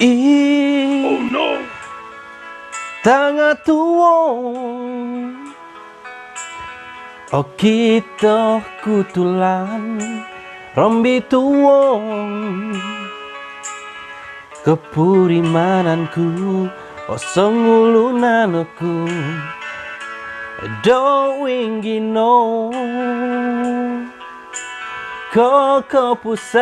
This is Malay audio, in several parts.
Oh no. Tanga tuwong o kita kutulan rombi tuwong kepurimananku o sengulunanku do winggino ko kepusan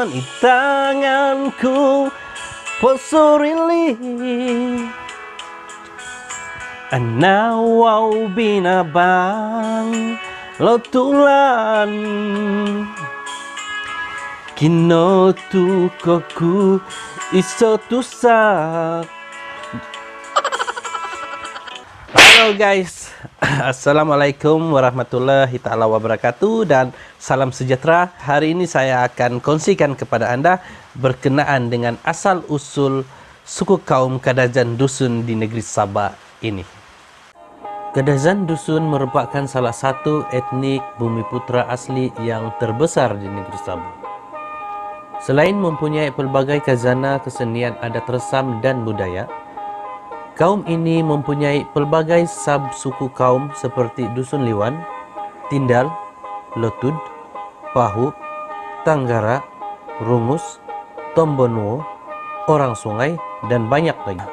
di tanganku posorili anawau binabang lotulan kino tu koku iso tusak. Halo guys, assalamualaikum warahmatullahi ta'ala wabarakatuh dan salam sejahtera. Hari ini saya akan kongsikan kepada anda berkenaan dengan asal-usul suku kaum Kadazan Dusun di negeri Sabah ini. Kadazan Dusun merupakan salah satu etnik Bumiputra asli yang terbesar di negeri Sabah. Selain mempunyai pelbagai khazanah kesenian adat resam dan budaya, kaum ini mempunyai pelbagai sub-suku kaum seperti Dusun Liwan, Tindal, Lotud, Pahu, Tanggara, Rungus, Tombonuo, Orang Sungai, dan banyak lagi.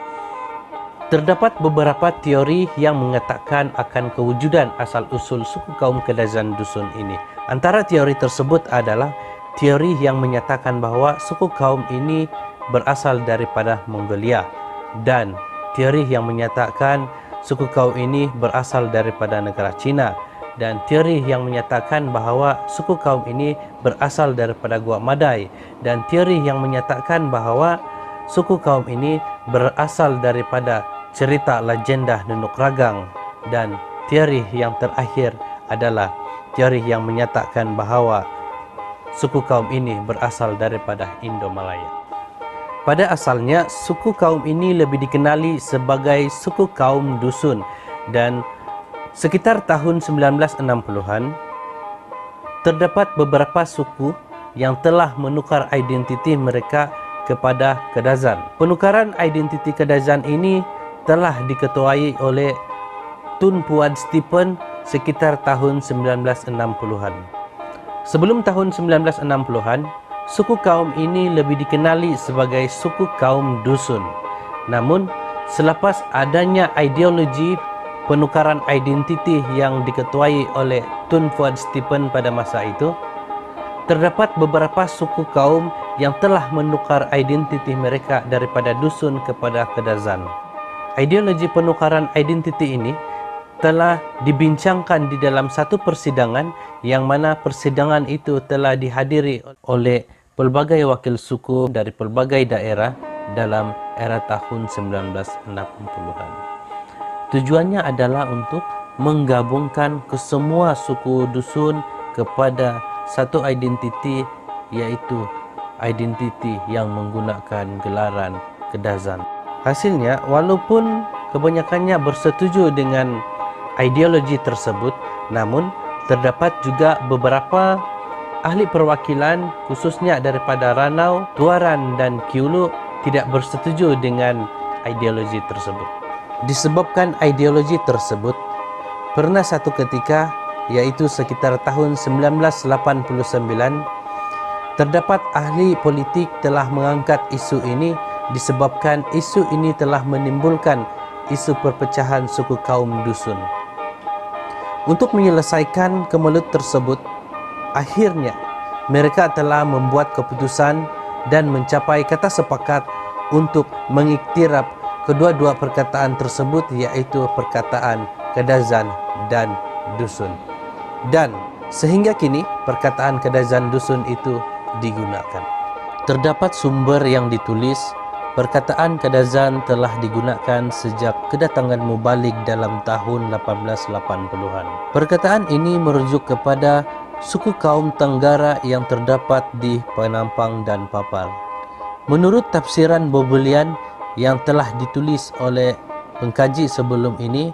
Terdapat beberapa teori yang mengatakan akan kewujudan asal-usul suku kaum Kadazan Dusun ini. Antara teori tersebut adalah teori yang menyatakan bahwa suku kaum ini berasal daripada Mongolia dan teori yang menyatakan suku kaum ini berasal daripada negara Cina dan teori yang menyatakan bahawa suku kaum ini berasal daripada Gua Madai dan teori yang menyatakan bahawa suku kaum ini berasal daripada cerita legenda Nunuk Ragang dan teori yang terakhir adalah teori yang menyatakan bahawa suku kaum ini berasal daripada Indo-Malaya. Pada asalnya, suku kaum ini lebih dikenali sebagai suku kaum Dusun dan sekitar tahun 1960-an, terdapat beberapa suku yang telah menukar identiti mereka kepada Kadazan. Penukaran identiti Kadazan ini telah diketuai oleh Tun Puad Stephen sekitar tahun 1960-an. Sebelum tahun 1960-an, suku kaum ini lebih dikenali sebagai suku kaum Dusun. Namun, selepas adanya ideologi penukaran identiti yang diketuai oleh Tun Puad Stephen pada masa itu, terdapat beberapa suku kaum yang telah menukar identiti mereka daripada Dusun kepada Kadazan. Ideologi penukaran identiti ini telah dibincangkan di dalam satu persidangan yang mana persidangan itu telah dihadiri oleh pelbagai wakil suku dari pelbagai daerah dalam era tahun 1960-an. Tujuannya adalah untuk menggabungkan kesemua suku Dusun kepada satu identiti, yaitu identiti yang menggunakan gelaran Kadazan. Hasilnya, walaupun kebanyakannya bersetuju dengan ideologi tersebut, namun terdapat juga beberapa ahli perwakilan khususnya daripada Ranau, Tuaran dan Kiulu tidak bersetuju dengan ideologi tersebut. Disebabkan ideologi tersebut, pernah satu ketika, yaitu sekitar tahun 1989, terdapat ahli politik telah mengangkat isu ini disebabkan isu ini telah menimbulkan isu perpecahan suku kaum Dusun. Untuk menyelesaikan kemelut tersebut, akhirnya mereka telah membuat keputusan dan mencapai kata sepakat untuk mengiktiraf kedua-dua perkataan tersebut, yaitu perkataan Kadazan dan Dusun. Dan sehingga kini perkataan Kadazan Dusun itu digunakan. Terdapat sumber yang ditulis perkataan Kadazan telah digunakan sejak kedatangan Mubalik dalam tahun 1880-an. Perkataan ini merujuk kepada suku kaum Tanggara yang terdapat di Penampang dan Papar. Menurut tafsiran Bobulian yang telah ditulis oleh pengkaji sebelum ini,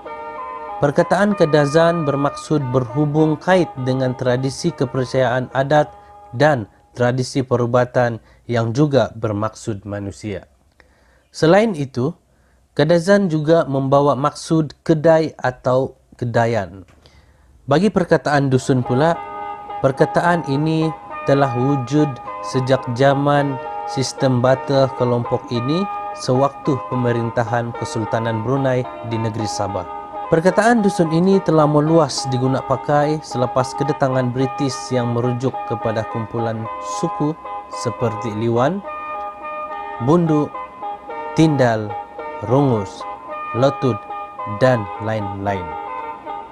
perkataan Kadazan bermaksud berhubung kait dengan tradisi kepercayaan adat dan tradisi perubatan yang juga bermaksud manusia. Selain itu, Kadazan juga membawa maksud kedai atau kedayan. Bagi perkataan dusun pula, perkataan ini telah wujud sejak zaman sistem bata kelompok ini sewaktu pemerintahan Kesultanan Brunei di negeri Sabah. Perkataan dusun ini telah meluas digunakan pakai selepas kedatangan British yang merujuk kepada kumpulan suku seperti Liwan, Bundu, Tindal, Rungus, Lotut, dan lain-lain.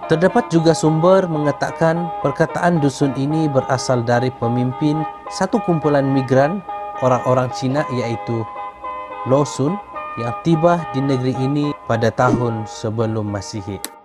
Terdapat juga sumber mengatakan perkataan dusun ini berasal dari pemimpin satu kumpulan migran orang-orang Cina iaitu Lo Sun yang tiba di negeri ini pada tahun sebelum Masihi.